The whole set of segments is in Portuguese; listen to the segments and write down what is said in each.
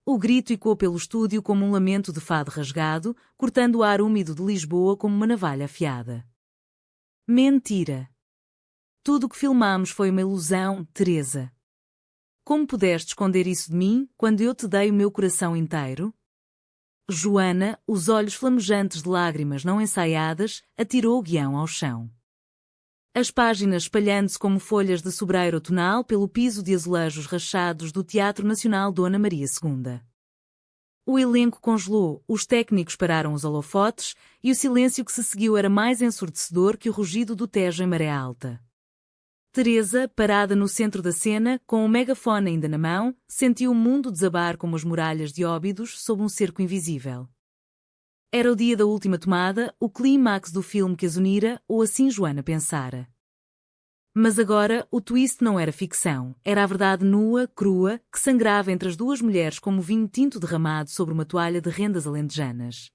O grito ecoou pelo estúdio como um lamento de fado rasgado, cortando o ar úmido de Lisboa como uma navalha afiada. Mentira! Tudo o que filmámos foi uma ilusão, Teresa. Como pudeste esconder isso de mim, quando eu te dei o meu coração inteiro? Joana, os olhos flamejantes de lágrimas não ensaiadas, atirou o guião ao chão. As páginas espalhando-se como folhas de sobreiro outonal pelo piso de azulejos rachados do Teatro Nacional Dona Maria II. O elenco congelou, os técnicos pararam os holofotes, e o silêncio que se seguiu era mais ensurdecedor que o rugido do Tejo em maré alta. Teresa, parada no centro da cena, com o megafone ainda na mão, sentiu o mundo desabar como as muralhas de Óbidos sob um cerco invisível. Era o dia da última tomada, o clímax do filme que as unira, ou assim Joana pensara. Mas agora, o twist não era ficção, era a verdade nua, crua, que sangrava entre as duas mulheres como vinho tinto derramado sobre uma toalha de rendas alentejanas.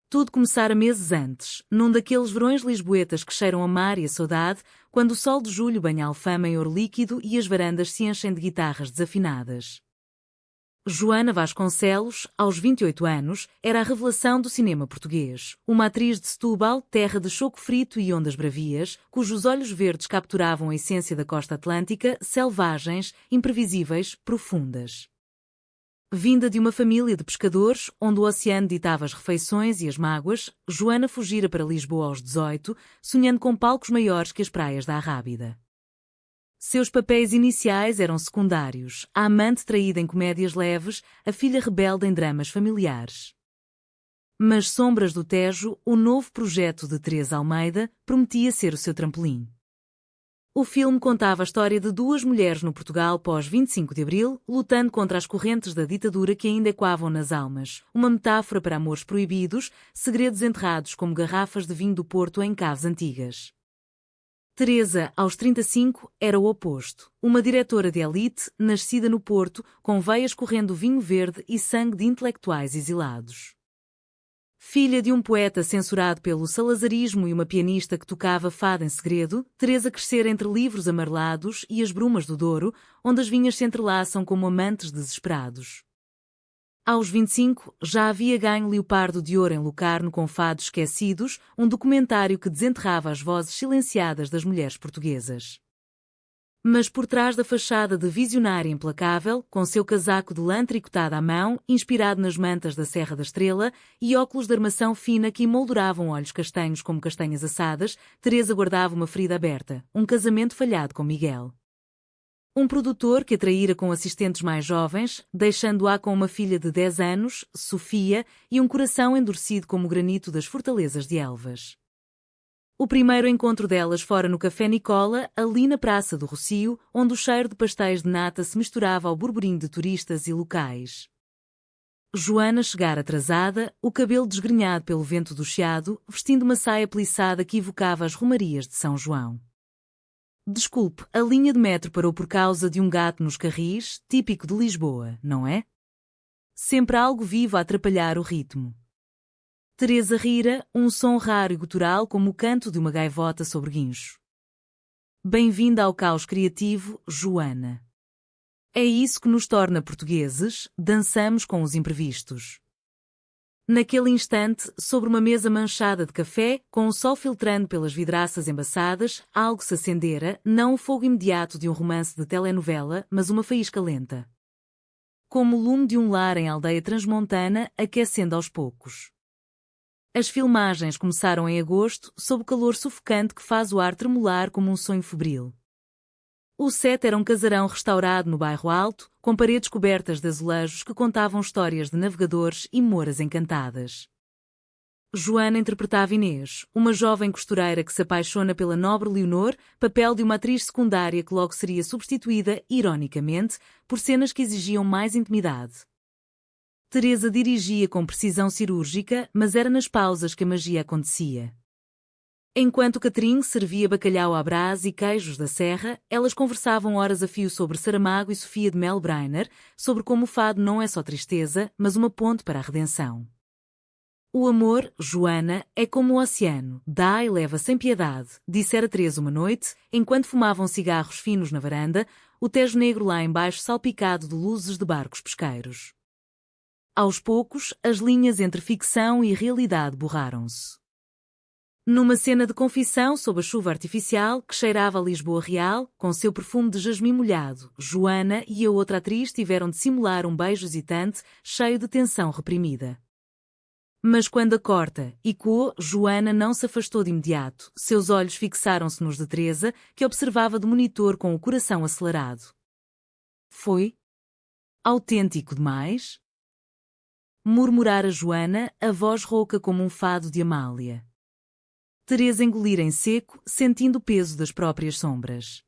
Tudo começara meses antes, num daqueles verões lisboetas que cheiram a mar e a saudade, quando o sol de julho banha a Alfama em ouro líquido e as varandas se enchem de guitarras desafinadas. Joana Vasconcelos, aos 28 anos, era a revelação do cinema português. Uma atriz de Setúbal, terra de choco frito e ondas bravias, cujos olhos verdes capturavam a essência da costa atlântica, selvagens, imprevisíveis, profundas. Vinda de uma família de pescadores, onde o oceano ditava as refeições e as mágoas, Joana fugira para Lisboa aos 18, sonhando com palcos maiores que as praias da Arrábida. Seus papéis iniciais eram secundários, a amante traída em comédias leves, a filha rebelde em dramas familiares. Mas Sombras do Tejo, o novo projeto de Teresa Almeida, prometia ser o seu trampolim. O filme contava a história de duas mulheres no Portugal pós-25 de Abril, lutando contra as correntes da ditadura que ainda ecoavam nas almas, uma metáfora para amores proibidos, segredos enterrados como garrafas de vinho do Porto em caves antigas. Teresa, aos 35, era o oposto, uma diretora de elite, nascida no Porto, com veias correndo vinho verde e sangue de intelectuais exilados. Filha de um poeta censurado pelo salazarismo e uma pianista que tocava fado em segredo, Teresa crescera entre livros amarelados e as brumas do Douro, onde as vinhas se entrelaçam como amantes desesperados. Aos 25, já havia ganho Leopardo de Ouro em Locarno com Fados Esquecidos, um documentário que desenterrava as vozes silenciadas das mulheres portuguesas. Mas por trás da fachada de visionária implacável, com seu casaco de lã tricotado à mão, inspirado nas mantas da Serra da Estrela, e óculos de armação fina que emolduravam olhos castanhos como castanhas assadas, Teresa guardava uma ferida aberta, um casamento falhado com Miguel. Um produtor que a traíra com assistentes mais jovens, deixando-a com uma filha de 10 anos, Sofia, e um coração endurecido como o granito das fortalezas de Elvas. O primeiro encontro delas fora no Café Nicola, ali na Praça do Rocio, onde o cheiro de pastéis de nata se misturava ao burburinho de turistas e locais. Joana chegara atrasada, o cabelo desgrenhado pelo vento do chiado, vestindo uma saia plissada que evocava as romarias de São João. Desculpe, a linha de metro parou por causa de um gato nos carris, típico de Lisboa, não é? Sempre algo vivo a atrapalhar o ritmo. Teresa rira, um som raro e gutural como o canto de uma gaivota sobre guincho. Bem-vinda ao caos criativo, Joana. É isso que nos torna portugueses, dançamos com os imprevistos. Naquele instante, sobre uma mesa manchada de café, com o sol filtrando pelas vidraças embaçadas, algo se acendera, não o fogo imediato de um romance de telenovela, mas uma faísca lenta. Como o lume de um lar em aldeia transmontana, aquecendo aos poucos. As filmagens começaram em agosto, sob o calor sufocante que faz o ar tremular como um sonho febril. O set era um casarão restaurado no bairro Alto, com paredes cobertas de azulejos que contavam histórias de navegadores e moras encantadas. Joana interpretava Inês, uma jovem costureira que se apaixona pela nobre Leonor, papel de uma atriz secundária que logo seria substituída, ironicamente, por cenas que exigiam mais intimidade. Teresa dirigia com precisão cirúrgica, mas era nas pausas que a magia acontecia. Enquanto Catherine servia bacalhau à brás e queijos da serra, elas conversavam horas a fio sobre Saramago e Sofia de Melbrenner, sobre como o fado não é só tristeza, mas uma ponte para a redenção. O amor, Joana, é como o oceano, dá e leva sem piedade, dissera Teresa uma noite, enquanto fumavam cigarros finos na varanda, o Tejo Negro lá embaixo salpicado de luzes de barcos pesqueiros. Aos poucos, as linhas entre ficção e realidade borraram-se. Numa cena de confissão sob a chuva artificial que cheirava a Lisboa real, com seu perfume de jasmim molhado, Joana e a outra atriz tiveram de simular um beijo hesitante, cheio de tensão reprimida. Mas quando a corta ecoou, Joana não se afastou de imediato. Seus olhos fixaram-se nos de Teresa, que observava do monitor com o coração acelerado. Foi autêntico demais? Murmurara Joana, a voz rouca como um fado de Amália. Teresa engolira em seco, sentindo o peso das próprias sombras.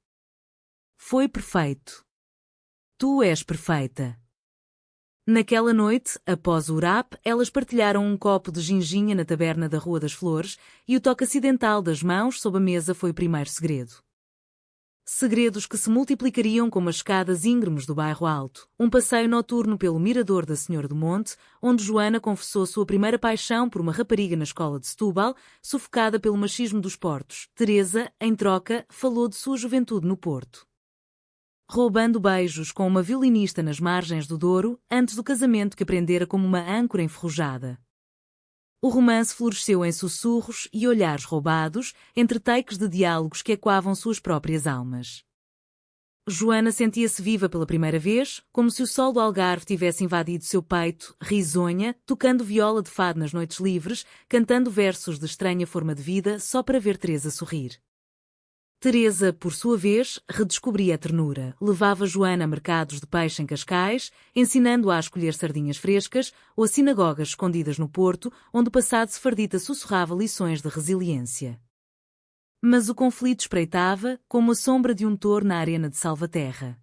Foi perfeito. Tu és perfeita. Naquela noite, após o urap, elas partilharam um copo de ginginha na taberna da Rua das Flores e o toque acidental das mãos sob a mesa foi o primeiro segredo. Segredos que se multiplicariam como as escadas íngremes do bairro Alto, um passeio noturno pelo mirador da Senhora do Monte, onde Joana confessou sua primeira paixão por uma rapariga na escola de Setúbal, sufocada pelo machismo dos portos. Teresa, em troca, falou de sua juventude no Porto. Roubando beijos com uma violinista nas margens do Douro, antes do casamento que aprendera como uma âncora enferrujada. O romance floresceu em sussurros e olhares roubados, entre takes de diálogos que ecoavam suas próprias almas. Joana sentia-se viva pela primeira vez, como se o sol do Algarve tivesse invadido seu peito, risonha, tocando viola de fado nas noites livres, cantando versos de estranha forma de vida só para ver Teresa sorrir. Teresa, por sua vez, redescobria a ternura, levava Joana a mercados de peixe em Cascais, ensinando-a a escolher sardinhas frescas, ou a sinagogas escondidas no Porto, onde o passado sefardita sussurrava lições de resiliência. Mas o conflito espreitava, como a sombra de um touro na arena de Salvaterra.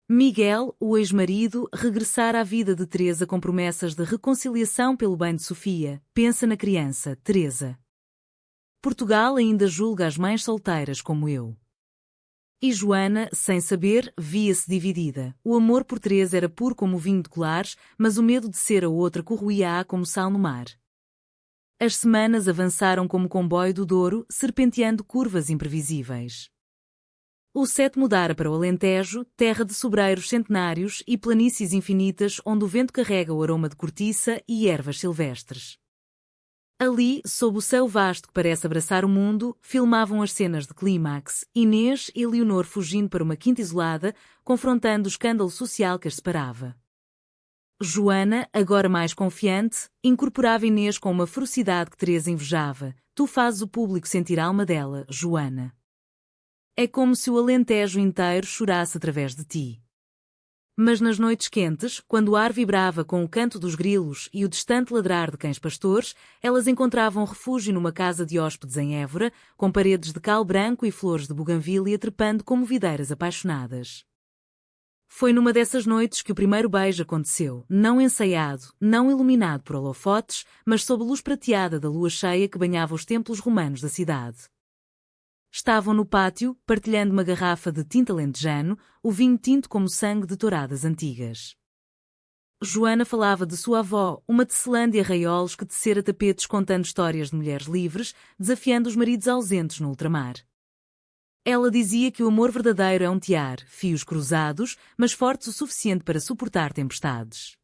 Miguel, o ex-marido, regressara à vida de Teresa com promessas de reconciliação pelo bem de Sofia. Pensa na criança, Teresa. Portugal ainda julga as mães solteiras como eu. E Joana, sem saber, via-se dividida. O amor por Teresa era puro como o vinho de colares, mas o medo de ser a outra corroía-a como sal no mar. As semanas avançaram como comboio do Douro, serpenteando curvas imprevisíveis. O Sete mudara para o Alentejo, terra de sobreiros centenários e planícies infinitas onde o vento carrega o aroma de cortiça e ervas silvestres. Ali, sob o céu vasto que parece abraçar o mundo, filmavam as cenas de clímax, Inês e Leonor fugindo para uma quinta isolada, confrontando o escândalo social que as separava. Joana, agora mais confiante, incorporava Inês com uma ferocidade que Teresa invejava. Tu fazes o público sentir a alma dela, Joana. É como se o Alentejo inteiro chorasse através de ti. Mas nas noites quentes, quando o ar vibrava com o canto dos grilos e o distante ladrar de cães pastores, elas encontravam refúgio numa casa de hóspedes em Évora, com paredes de cal branco e flores de buganvília trepando como videiras apaixonadas. Foi numa dessas noites que o primeiro beijo aconteceu, não ensaiado, não iluminado por holofotes, mas sob a luz prateada da lua cheia que banhava os templos romanos da cidade. Estavam no pátio, partilhando uma garrafa de tinta alentejano, o vinho tinto como sangue de touradas antigas. Joana falava de sua avó, uma tecelã de arraiolos que tecera tapetes contando histórias de mulheres livres, desafiando os maridos ausentes no ultramar. Ela dizia que o amor verdadeiro é um tear, fios cruzados, mas fortes o suficiente para suportar tempestades.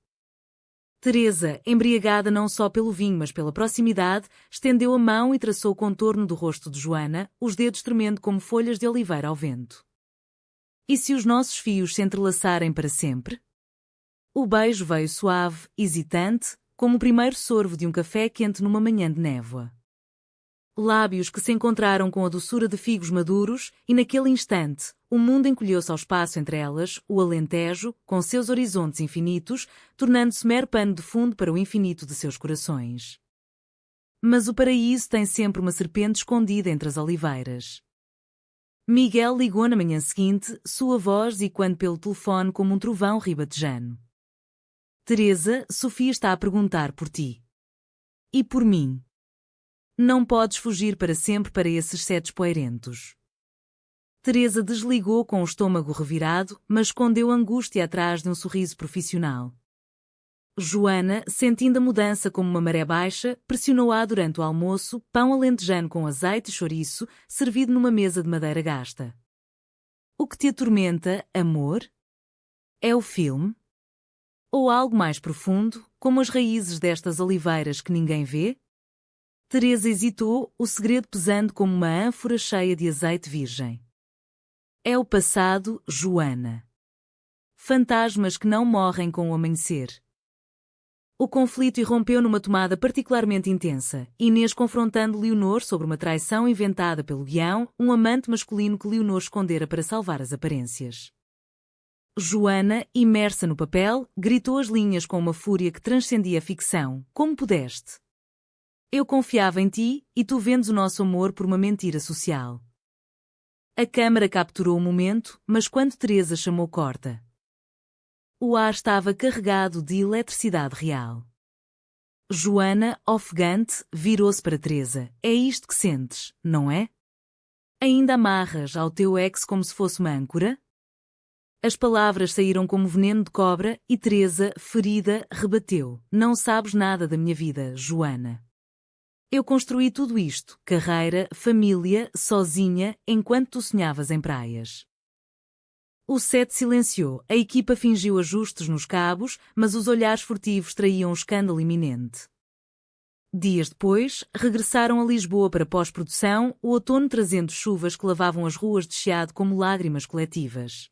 Teresa, embriagada não só pelo vinho mas pela proximidade, estendeu a mão e traçou o contorno do rosto de Joana, os dedos tremendo como folhas de oliveira ao vento. E se os nossos fios se entrelaçarem para sempre? O beijo veio suave, hesitante, como o primeiro sorvo de um café quente numa manhã de névoa. Lábios que se encontraram com a doçura de figos maduros, e naquele instante, o mundo encolheu-se ao espaço entre elas, o Alentejo, com seus horizontes infinitos, tornando-se mero pano de fundo para o infinito de seus corações. Mas o paraíso tem sempre uma serpente escondida entre as oliveiras. Miguel ligou na manhã seguinte, sua voz ecoando pelo telefone como um trovão ribatejano. Teresa, Sofia está a perguntar por ti. E por mim. Não podes fugir para sempre para esses setes poeirentos. Teresa desligou com o estômago revirado, mas escondeu angústia atrás de um sorriso profissional. Joana, sentindo a mudança como uma maré baixa, pressionou-a durante o almoço, pão alentejano com azeite e chouriço, servido numa mesa de madeira gasta. O que te atormenta, amor? É o filme? Ou algo mais profundo, como as raízes destas oliveiras que ninguém vê? Teresa hesitou, o segredo pesando como uma ânfora cheia de azeite virgem. É o passado, Joana. Fantasmas que não morrem com o amanhecer. O conflito irrompeu numa tomada particularmente intensa, Inês confrontando Leonor sobre uma traição inventada pelo guião, um amante masculino que Leonor escondera para salvar as aparências. Joana, imersa no papel, gritou as linhas com uma fúria que transcendia a ficção. Como pudeste? Eu confiava em ti, e tu vendes o nosso amor por uma mentira social. A câmara capturou o momento, mas quando Teresa chamou corta. O ar estava carregado de eletricidade real. Joana, ofegante, virou-se para Teresa. É isto que sentes, não é? Ainda amarras ao teu ex como se fosse uma âncora? As palavras saíram como veneno de cobra e Teresa, ferida, rebateu. Não sabes nada da minha vida, Joana. Eu construí tudo isto, carreira, família, sozinha, enquanto tu sonhavas em praias. O set silenciou, a equipa fingiu ajustes nos cabos, mas os olhares furtivos traíam um escândalo iminente. Dias depois, regressaram a Lisboa para pós-produção, o outono trazendo chuvas que lavavam as ruas de Chiado como lágrimas coletivas.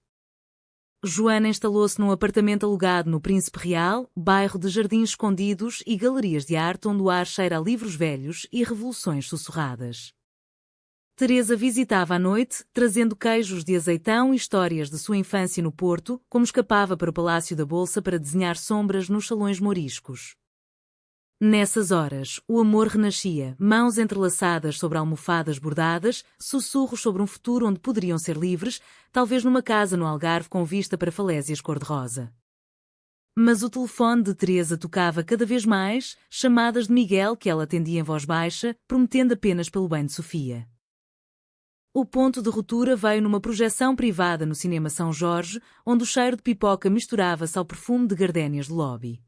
Joana instalou-se num apartamento alugado no Príncipe Real, bairro de jardins escondidos e galerias de arte onde o ar cheira a livros velhos e revoluções sussurradas. Teresa visitava à noite, trazendo queijos de azeitão e histórias de sua infância no Porto, como escapava para o Palácio da Bolsa para desenhar sombras nos salões mouriscos. Nessas horas, o amor renascia, mãos entrelaçadas sobre almofadas bordadas, sussurros sobre um futuro onde poderiam ser livres, talvez numa casa no Algarve com vista para falésias cor-de-rosa. Mas o telefone de Teresa tocava cada vez mais, chamadas de Miguel que ela atendia em voz baixa, prometendo apenas pelo bem de Sofia. O ponto de ruptura veio numa projeção privada no Cinema São Jorge, onde o cheiro de pipoca misturava-se ao perfume de gardénias do lobby.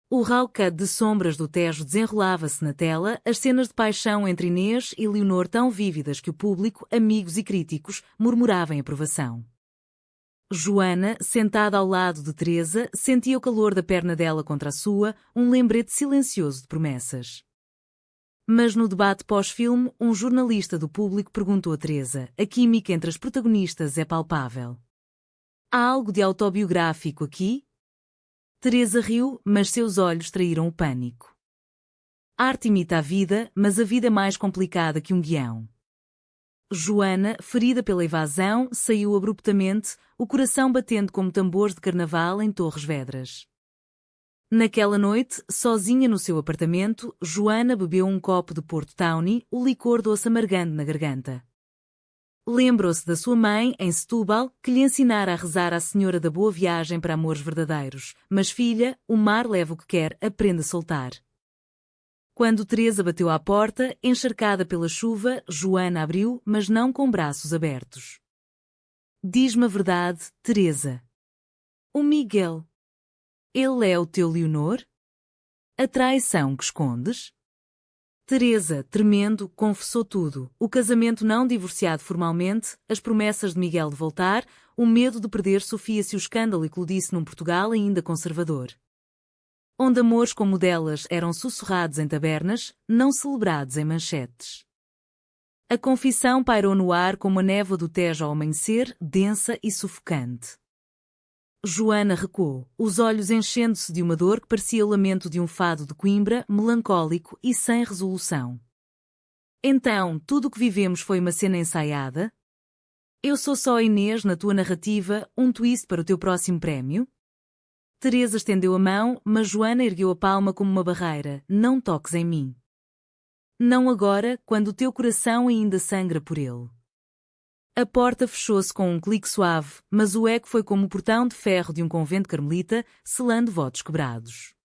O raw cut de sombras do Tejo desenrolava-se na tela, as cenas de paixão entre Inês e Leonor tão vívidas que o público, amigos e críticos, murmuravam em aprovação. Joana, sentada ao lado de Teresa, sentia o calor da perna dela contra a sua, um lembrete silencioso de promessas. Mas no debate pós-filme, um jornalista do público perguntou a Teresa: a química entre as protagonistas é palpável. Há algo de autobiográfico aqui? Teresa riu, mas seus olhos traíram o pânico. A arte imita a vida, mas a vida é mais complicada que um guião. Joana, ferida pela evasão, saiu abruptamente, o coração batendo como tambores de carnaval em Torres Vedras. Naquela noite, sozinha no seu apartamento, Joana bebeu um copo de Porto Tawny, o licor doce amargando na garganta. Lembrou-se da sua mãe, em Setúbal, que lhe ensinara a rezar à Senhora da Boa Viagem para amores verdadeiros. Mas filha, o mar leva o que quer, aprenda a soltar. Quando Teresa bateu à porta, encharcada pela chuva, Joana abriu, mas não com braços abertos. Diz-me a verdade, Teresa. O Miguel. Ele é o teu Leonor? A traição que escondes? Teresa, tremendo, confessou tudo. O casamento não divorciado formalmente, as promessas de Miguel de voltar, o medo de perder Sofia se o escândalo eclodisse num Portugal ainda conservador. Onde amores como o delas eram sussurrados em tabernas, não celebrados em manchetes. A confissão pairou no ar como a névoa do Tejo ao amanhecer, densa e sufocante. Joana recuou, os olhos enchendo-se de uma dor que parecia o lamento de um fado de Coimbra, melancólico e sem resolução. Então, tudo o que vivemos foi uma cena ensaiada? Eu sou só a Inês na tua narrativa, um twist para o teu próximo prémio? Teresa estendeu a mão, mas Joana ergueu a palma como uma barreira. Não toques em mim. Não agora, quando o teu coração ainda sangra por ele. A porta fechou-se com um clique suave, mas o eco foi como o portão de ferro de um convento carmelita, selando votos quebrados.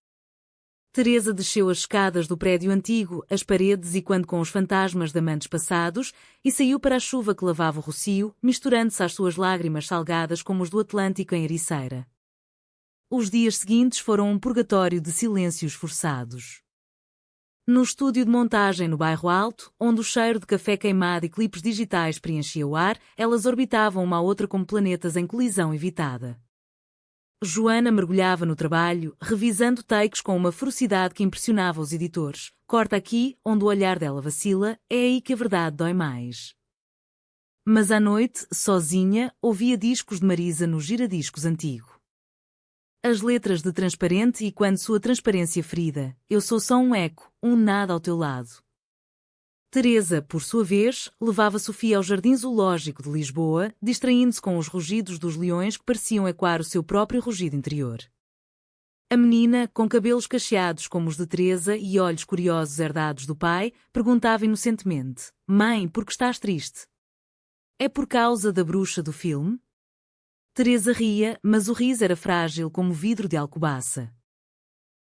Teresa desceu as escadas do prédio antigo, as paredes e quando com os fantasmas de amantes passados, e saiu para a chuva que lavava o rocio, misturando-se às suas lágrimas salgadas como os do Atlântico em Ericeira. Os dias seguintes foram um purgatório de silêncios forçados. No estúdio de montagem no Bairro Alto, onde o cheiro de café queimado e clipes digitais preenchia o ar, elas orbitavam uma à outra como planetas em colisão evitada. Joana mergulhava no trabalho, revisando takes com uma ferocidade que impressionava os editores. Corta aqui, onde o olhar dela vacila, é aí que a verdade dói mais. Mas à noite, sozinha, ouvia discos de Marisa no giradiscos antigo. As letras de Transparente e Quando Sua Transparência Ferida, eu sou só um eco, um nada ao teu lado. Teresa, por sua vez, levava Sofia ao Jardim Zoológico de Lisboa, distraindo-se com os rugidos dos leões que pareciam ecoar o seu próprio rugido interior. A menina, com cabelos cacheados como os de Teresa e olhos curiosos herdados do pai, perguntava inocentemente: Mãe, por que estás triste? É por causa da bruxa do filme? Teresa ria, mas o riso era frágil como vidro de alcobaça.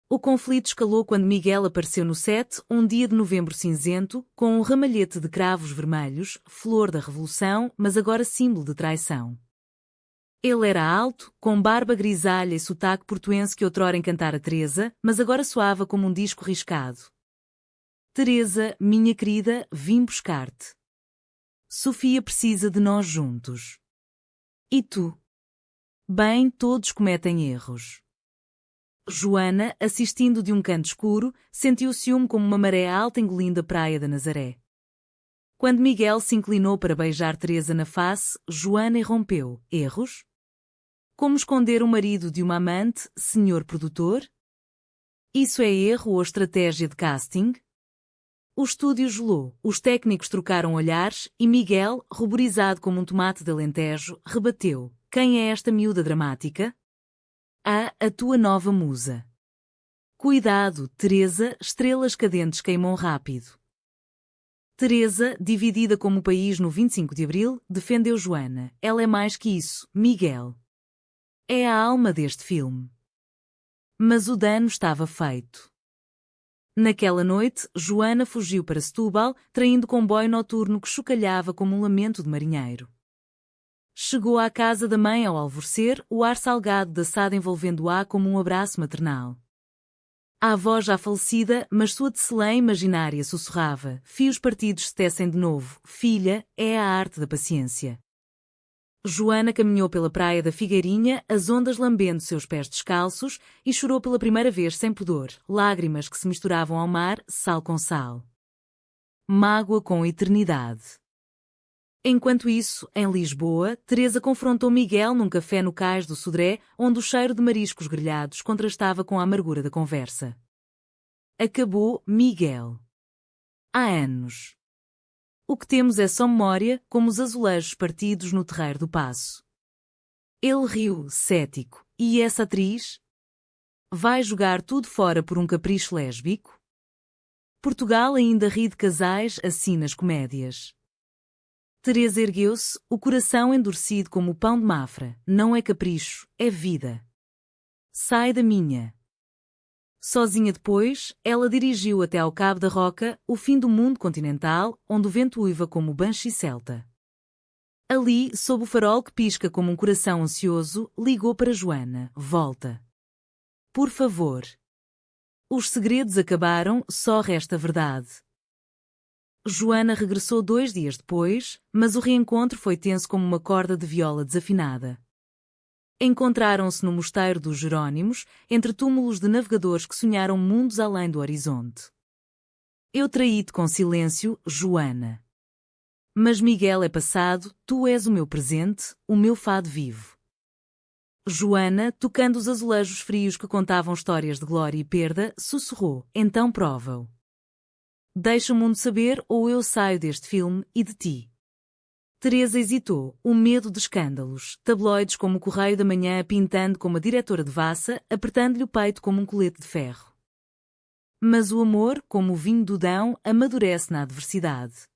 O conflito escalou quando Miguel apareceu no set, um dia de novembro cinzento, com um ramalhete de cravos vermelhos, flor da revolução, mas agora símbolo de traição. Ele era alto, com barba grisalha e sotaque portuense que outrora encantara Teresa, mas agora soava como um disco riscado. Teresa, minha querida, vim buscar-te. Sofia precisa de nós juntos. E tu? Bem, todos cometem erros. Joana, assistindo de um canto escuro, sentiu o ciúme como uma maré alta engolindo a praia da Nazaré. Quando Miguel se inclinou para beijar Teresa na face, Joana irrompeu. Erros? Como esconder o marido de uma amante, senhor produtor? Isso é erro ou estratégia de casting? O estúdio gelou, os técnicos trocaram olhares e Miguel, ruborizado como um tomate de Alentejo, rebateu. Quem é esta miúda dramática? A tua nova musa. Cuidado, Teresa, estrelas cadentes queimam rápido. Teresa, dividida como o país no 25 de Abril, defendeu Joana. Ela é mais que isso, Miguel. É a alma deste filme. Mas o dano estava feito. Naquela noite, Joana fugiu para Setúbal, traindo comboio noturno que chocalhava como um lamento de marinheiro. Chegou à casa da mãe ao alvorecer, o ar salgado da sada envolvendo-a como um abraço maternal. A avó já falecida, mas sua tecelã imaginária sussurrava, fios partidos se tecem de novo, filha, é a arte da paciência. Joana caminhou pela praia da Figueirinha, as ondas lambendo seus pés descalços, e chorou pela primeira vez sem pudor, lágrimas que se misturavam ao mar, sal com sal. Mágoa com eternidade. Enquanto isso, em Lisboa, Teresa confrontou Miguel num café no cais do Sodré, onde o cheiro de mariscos grelhados contrastava com a amargura da conversa. Acabou, Miguel. Há anos. O que temos é só memória, como os azulejos partidos no terreiro do Paço. Ele riu, cético. E essa atriz? Vai jogar tudo fora por um capricho lésbico? Portugal ainda ri de casais assim nas comédias. Teresa ergueu-se, o coração endurecido como o pão de Mafra. Não é capricho, é vida. Sai da minha. Sozinha depois, ela dirigiu até ao Cabo da Roca, o fim do mundo continental, onde o vento uiva como o banshee celta. Ali, sob o farol que pisca como um coração ansioso, ligou para Joana. Volta. Por favor. Os segredos acabaram, só resta a verdade. Joana regressou 2 dias depois, mas o reencontro foi tenso como uma corda de viola desafinada. Encontraram-se no mosteiro dos Jerónimos, entre túmulos de navegadores que sonharam mundos além do horizonte. Eu traí-te com silêncio, Joana. Mas Miguel é passado, tu és o meu presente, o meu fado vivo. Joana, tocando os azulejos frios que contavam histórias de glória e perda, sussurrou, então prova-o. Deixa o mundo saber ou eu saio deste filme e de ti. Teresa hesitou, o medo de escândalos, tabloides como o Correio da Manhã pintando como a diretora de Vassa, apertando-lhe o peito como um colete de ferro. Mas o amor, como o vinho do Dão, amadurece na adversidade.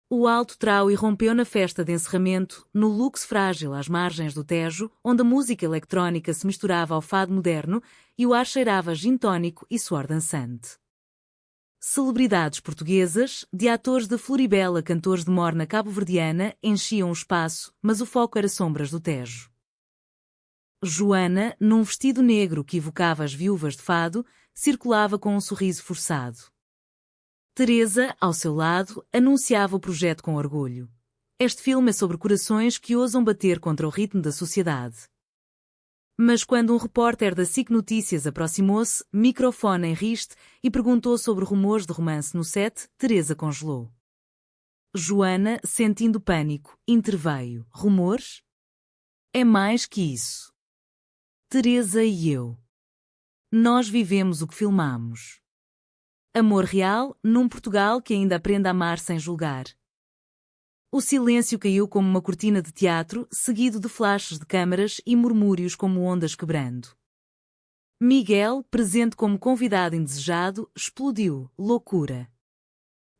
O alto trau irrompeu na festa de encerramento, no luxo frágil às margens do Tejo, onde a música eletrónica se misturava ao fado moderno e o ar cheirava a gin tónico e suor dançante. Celebridades portuguesas, de atores de Floribela a cantores de morna cabo-verdiana, enchiam o espaço, mas o foco era sombras do Tejo. Joana, num vestido negro que evocava as viúvas de fado, circulava com um sorriso forçado. Teresa, ao seu lado, anunciava o projeto com orgulho. Este filme é sobre corações que ousam bater contra o ritmo da sociedade. Mas quando um repórter da SIC Notícias aproximou-se, microfone em riste, e perguntou sobre rumores de romance no set, Teresa congelou. Joana, sentindo pânico, interveio. Rumores? É mais que isso. Teresa e eu. Nós vivemos o que filmamos. Amor real, num Portugal que ainda aprende a amar sem julgar. O silêncio caiu como uma cortina de teatro, seguido de flashes de câmaras e murmúrios como ondas quebrando. Miguel, presente como convidado indesejado, explodiu. Loucura.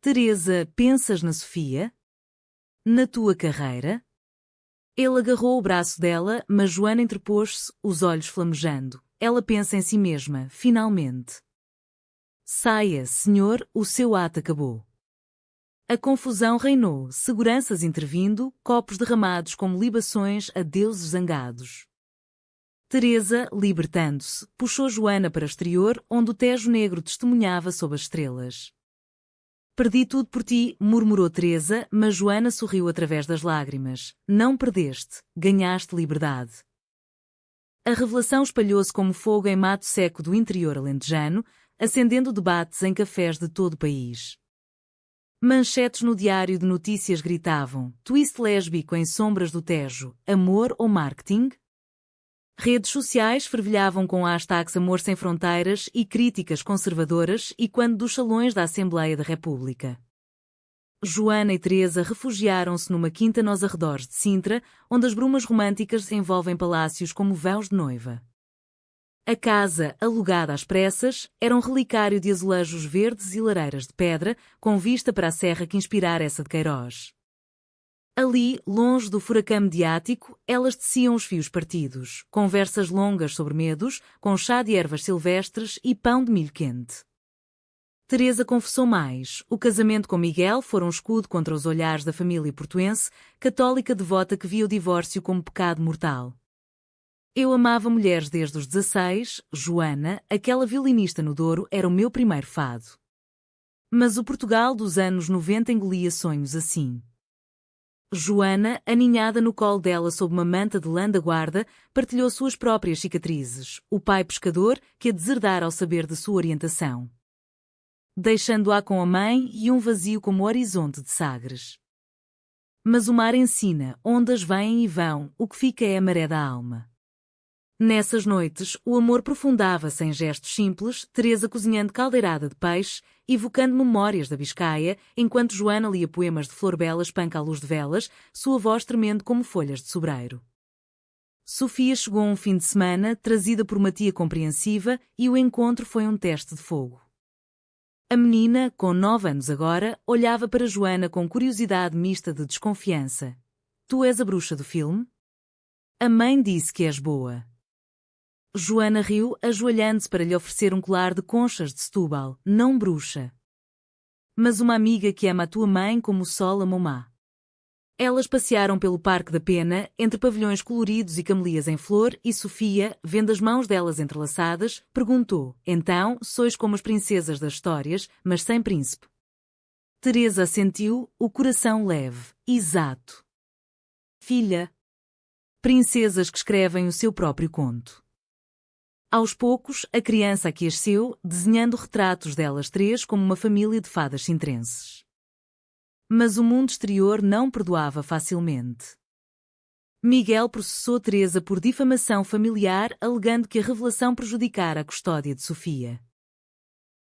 Teresa, pensas na Sofia? Na tua carreira? Ele agarrou o braço dela, mas Joana interpôs-se, os olhos flamejando. Ela pensa em si mesma, finalmente. Saia, senhor, o seu ato acabou. A confusão reinou, seguranças intervindo, copos derramados como libações a deuses zangados. Teresa, libertando-se, puxou Joana para o exterior, onde o tejo negro testemunhava sob as estrelas. Perdi tudo por ti, murmurou Teresa, mas Joana sorriu através das lágrimas. Não perdeste, ganhaste liberdade. A revelação espalhou-se como fogo em mato seco do interior alentejano, acendendo debates em cafés de todo o país. Manchetes no diário de notícias gritavam: twist lésbico em sombras do Tejo, amor ou marketing? Redes sociais fervilhavam com hashtags Amor Sem Fronteiras e críticas conservadoras e quando dos salões da Assembleia da República. Joana e Teresa refugiaram-se numa quinta nos arredores de Sintra, onde as brumas românticas envolvem palácios como véus de noiva. A casa, alugada às pressas, era um relicário de azulejos verdes e lareiras de pedra, com vista para a serra que inspirara essa de Queiroz. Ali, longe do furacão mediático, elas teciam os fios partidos, conversas longas sobre medos, com chá de ervas silvestres e pão de milho quente. Teresa confessou mais. O casamento com Miguel fora um escudo contra os olhares da família portuense, católica devota que via o divórcio como pecado mortal. Eu amava mulheres desde os 16, Joana, aquela violinista no Douro, era o meu primeiro fado. Mas o Portugal dos anos 90 engolia sonhos assim. Joana, aninhada no colo dela sob uma manta de lã da guarda, partilhou suas próprias cicatrizes, o pai pescador que a deserdara ao saber de sua orientação. Deixando-a com a mãe e um vazio como o horizonte de Sagres. Mas o mar ensina, ondas vêm e vão, o que fica é a maré da alma. Nessas noites, o amor profundava-se em gestos simples, Teresa cozinhando caldeirada de peixe, evocando memórias da Biscaia, enquanto Joana lia poemas de Flor Bela espanca à luz de velas, sua voz tremendo como folhas de sobreiro. Sofia chegou um fim de semana, trazida por uma tia compreensiva, e o encontro foi um teste de fogo. A menina, com 9 anos agora, olhava para Joana com curiosidade mista de desconfiança. Tu és a bruxa do filme? A mãe disse que és boa. Joana riu, ajoelhando-se para lhe oferecer um colar de conchas de Setúbal, não bruxa. Mas uma amiga que ama a tua mãe como o sol ama o mar. Elas passearam pelo Parque da Pena, entre pavilhões coloridos e camelias em flor, e Sofia, vendo as mãos delas entrelaçadas, perguntou: então, sois como as princesas das histórias, mas sem príncipe? Teresa assentiu, o coração leve. Exato. Filha. Princesas que escrevem o seu próprio conto. Aos poucos, a criança aqueceu, desenhando retratos delas três como uma família de fadas sintrenses. Mas o mundo exterior não perdoava facilmente. Miguel processou Teresa por difamação familiar, alegando que a revelação prejudicara a custódia de Sofia.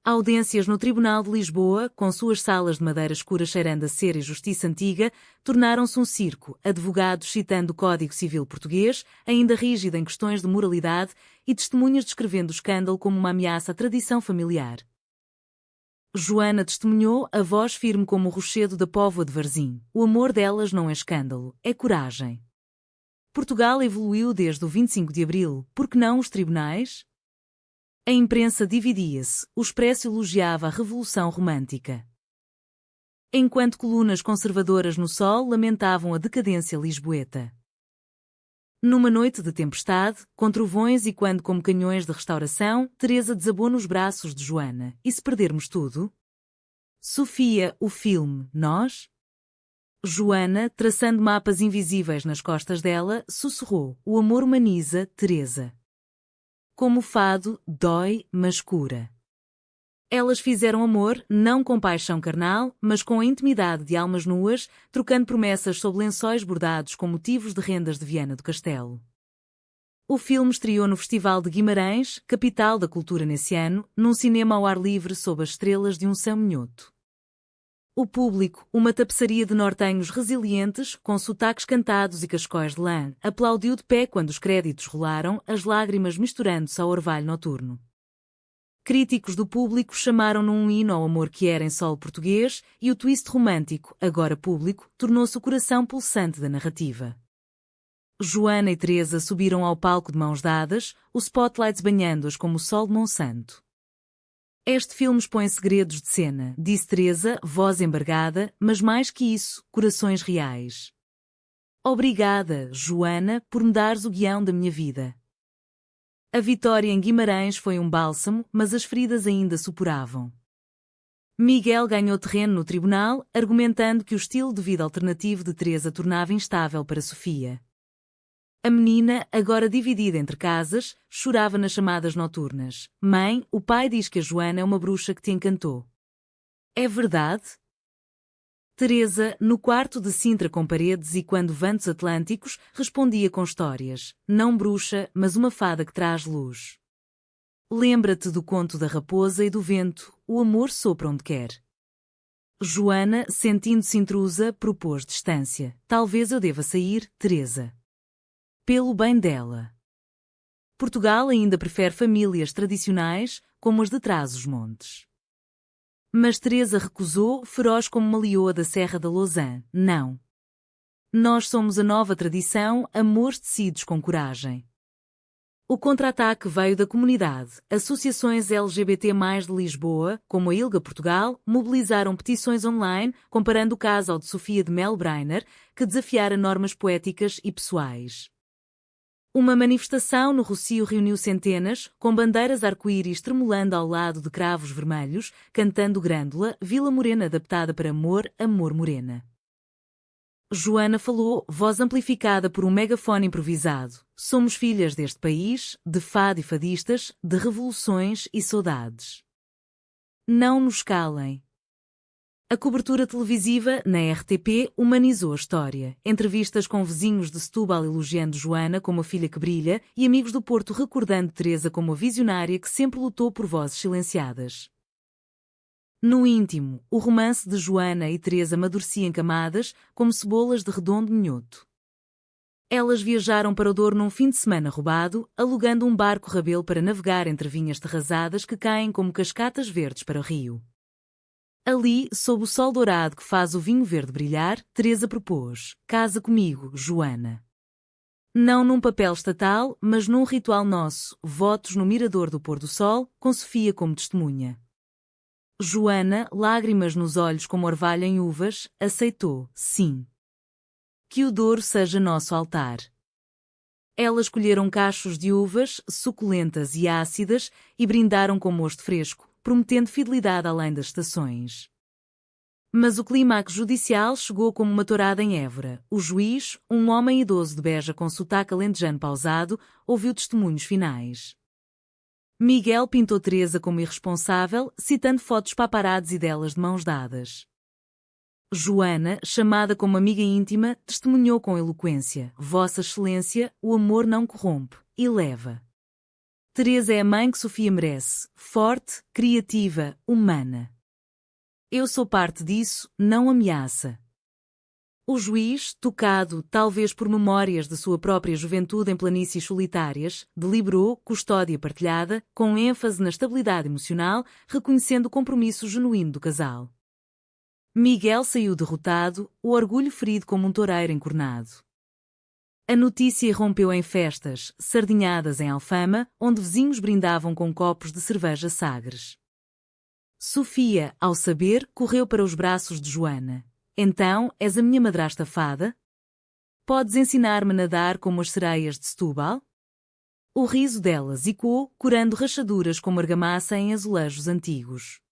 Audiências no Tribunal de Lisboa, com suas salas de madeira escura cheirando a cera e justiça antiga, tornaram-se um circo, advogados citando o Código Civil português, ainda rígido em questões de moralidade, e testemunhas descrevendo o escândalo como uma ameaça à tradição familiar. Joana testemunhou, a voz firme como o rochedo da póvoa de Varzim. O amor delas não é escândalo, é coragem. Portugal evoluiu desde o 25 de Abril, por que não os tribunais? A imprensa dividia-se, o Expresso elogiava a Revolução Romântica. Enquanto colunas conservadoras no Sol lamentavam a decadência lisboeta. Numa noite de tempestade, com trovões e quando como canhões de restauração, Teresa desabou nos braços de Joana. E se perdermos tudo? Sofia, o filme, nós? Joana, traçando mapas invisíveis nas costas dela, sussurrou: o amor humaniza, Teresa. como o fado, dói, mas cura. Elas fizeram amor, não com paixão carnal, mas com a intimidade de almas nuas, trocando promessas sob lençóis bordados com motivos de rendas de Viana do Castelo. O filme estreou no Festival de Guimarães, capital da cultura nesse ano, num cinema ao ar livre sob as estrelas de um céu minhoto. O público, uma tapeçaria de nortenhos resilientes, com sotaques cantados e cascóis de lã, aplaudiu de pé quando os créditos rolaram, as lágrimas misturando-se ao orvalho noturno. Críticos do público chamaram-no um hino ao amor que era em solo português, e o twist romântico, agora público, tornou-se o coração pulsante da narrativa. Joana e Teresa subiram ao palco de mãos dadas, o spotlight banhando-as como o sol de Monsanto. Este filme expõe segredos de cena, disse Teresa, voz embargada, mas mais que isso, corações reais. Obrigada, Joana, por me dares o guião da minha vida. A vitória em Guimarães foi um bálsamo, mas as feridas ainda supuravam. Miguel ganhou terreno no tribunal, argumentando que o estilo de vida alternativo de Teresa tornava instável para Sofia. A menina, agora dividida entre casas, chorava nas chamadas noturnas. Mãe, o pai diz que a Joana é uma bruxa que te encantou. É verdade? Teresa, no quarto de Sintra com paredes e quando ventos atlânticos, respondia com histórias. Não bruxa, mas uma fada que traz luz. Lembra-te do conto da raposa e do vento, o amor sopra onde quer. Joana, sentindo-se intrusa, propôs distância. Talvez eu deva sair, Teresa. Pelo bem dela. Portugal ainda prefere famílias tradicionais, como as de Trás-os-Montes. Mas Teresa recusou, feroz como uma leoa da Serra da Lousã. Não. Nós somos a nova tradição, amores tecidos com coragem. O contra-ataque veio da comunidade. Associações LGBT+ de Lisboa, como a ILGA Portugal, mobilizaram petições online, comparando o caso ao de Sofia de Melbreiner, que desafiara normas poéticas e pessoais. Uma manifestação no Rossio reuniu centenas, com bandeiras arco-íris tremulando ao lado de cravos vermelhos, cantando Grândola, Vila Morena adaptada para Amor, Amor Morena. Joana falou, voz amplificada por um megafone improvisado. Somos filhas deste país, de fado e fadistas, de revoluções e saudades. Não nos calem. A cobertura televisiva, na RTP, humanizou a história. Entrevistas com vizinhos de Setúbal elogiando Joana como a filha que brilha e amigos do Porto recordando Teresa como a visionária que sempre lutou por vozes silenciadas. No íntimo, o romance de Joana e Teresa amadurecia em camadas, como cebolas de redondo minhoto. Elas viajaram para o Douro num fim de semana roubado, alugando um barco rabelo para navegar entre vinhas terrazadas que caem como cascatas verdes para o rio. Ali, sob o sol dourado que faz o vinho verde brilhar, Teresa propôs: casa comigo, Joana. Não num papel estatal, mas num ritual nosso, votos no mirador do pôr-do-sol, com Sofia como testemunha. Joana, lágrimas nos olhos como orvalho em uvas, aceitou, sim. Que o Douro seja nosso altar. Elas colheram cachos de uvas, suculentas e ácidas, e brindaram com mosto fresco, prometendo fidelidade além das estações. Mas o clímax judicial chegou como uma tourada em Évora. O juiz, um homem idoso de Beja com sotaque alentejano pausado, ouviu testemunhos finais. Miguel pintou Teresa como irresponsável, citando fotos paparazzi delas de mãos dadas. Joana, chamada como amiga íntima, testemunhou com eloquência: Vossa Excelência, o amor não corrompe, e leva. Teresa é a mãe que Sofia merece, forte, criativa, humana. Eu sou parte disso, não ameaça. O juiz, tocado, talvez por memórias de sua própria juventude em planícies solitárias, deliberou, custódia partilhada, com ênfase na estabilidade emocional, reconhecendo o compromisso genuíno do casal. Miguel saiu derrotado, o orgulho ferido como um toureiro encornado. A notícia irrompeu em festas, sardinhadas em Alfama, onde vizinhos brindavam com copos de cerveja Sagres. Sofia, ao saber, correu para os braços de Joana. Então, és a minha madrasta fada? Podes ensinar-me a nadar como as sereias de Setúbal? O riso delas ecoou, curando rachaduras como argamassa em azulejos antigos.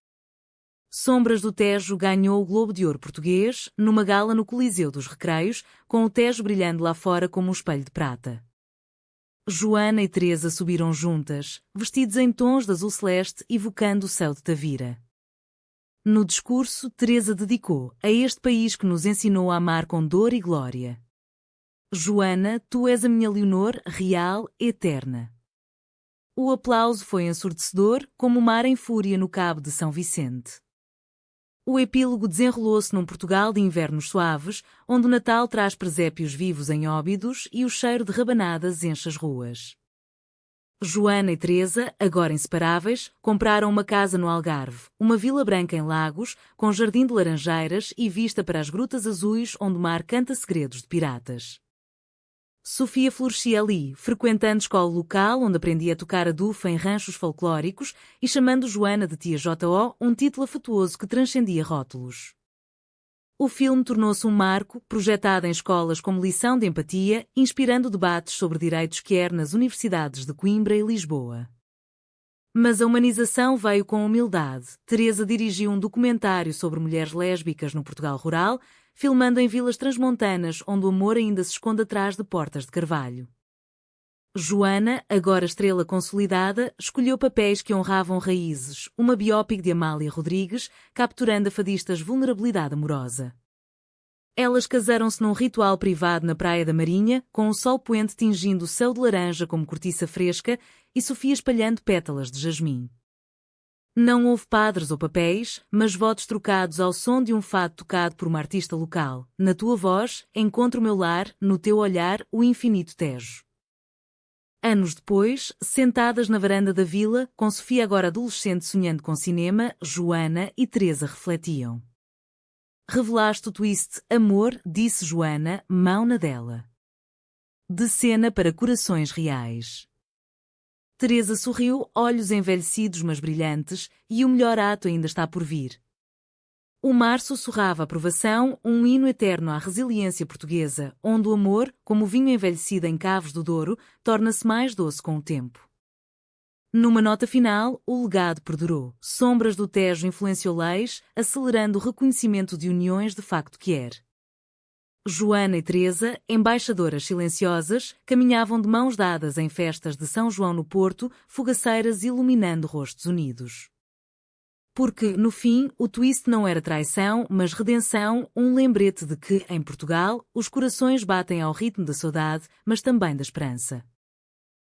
Sombras do Tejo ganhou o Globo de Ouro português, numa gala no Coliseu dos Recreios, com o Tejo brilhando lá fora como um espelho de prata. Joana e Teresa subiram juntas, vestidos em tons de azul celeste evocando o céu de Tavira. No discurso, Teresa dedicou a este país que nos ensinou a amar com dor e glória. Joana, tu és a minha Leonor, real, eterna. O aplauso foi ensurdecedor, como o mar em fúria no cabo de São Vicente. O epílogo desenrolou-se num Portugal de invernos suaves, onde o Natal traz presépios vivos em Óbidos e o cheiro de rabanadas enche as ruas. Joana e Teresa, agora inseparáveis, compraram uma casa no Algarve, uma vila branca em Lagos, com jardim de laranjeiras e vista para as grutas azuis onde o mar canta segredos de piratas. Sofia florescia ali, frequentando escola local onde aprendia a tocar a dufa em ranchos folclóricos e chamando Joana de tia J.O., um título afetuoso que transcendia rótulos. O filme tornou-se um marco, projetado em escolas como lição de empatia, inspirando debates sobre direitos quer nas universidades de Coimbra e Lisboa. Mas a humanização veio com humildade. Teresa dirigiu um documentário sobre mulheres lésbicas no Portugal rural, filmando em vilas transmontanas onde o amor ainda se esconde atrás de portas de carvalho. Joana, agora estrela consolidada, escolheu papéis que honravam raízes, uma biópic de Amália Rodrigues, capturando a fadistas vulnerabilidade amorosa. Elas casaram-se num ritual privado na Praia da Marinha, com o sol poente tingindo o céu de laranja como cortiça fresca e Sofia espalhando pétalas de jasmim. Não houve padres ou papéis, mas votos trocados ao som de um fado tocado por uma artista local. Na tua voz, encontro o meu lar, no teu olhar, o infinito Tejo. Anos depois, sentadas na varanda da vila, com Sofia agora adolescente sonhando com cinema, Joana e Teresa refletiam. Revelaste o twist amor, disse Joana, mão na dela. De cena para corações reais. Teresa sorriu, olhos envelhecidos mas brilhantes, e o melhor ato ainda está por vir. O mar sussurrava aprovação, um hino eterno à resiliência portuguesa, onde o amor, como o vinho envelhecido em Cavos do Douro, torna-se mais doce com o tempo. Numa nota final, o legado perdurou. Sombras do Tejo influenciou leis, acelerando o reconhecimento de uniões de facto quer. Joana e Teresa, embaixadoras silenciosas, caminhavam de mãos dadas em festas de São João no Porto, fogaceiras iluminando rostos unidos. Porque, no fim, o twist não era traição, mas redenção, um lembrete de que, em Portugal, os corações batem ao ritmo da saudade, mas também da esperança.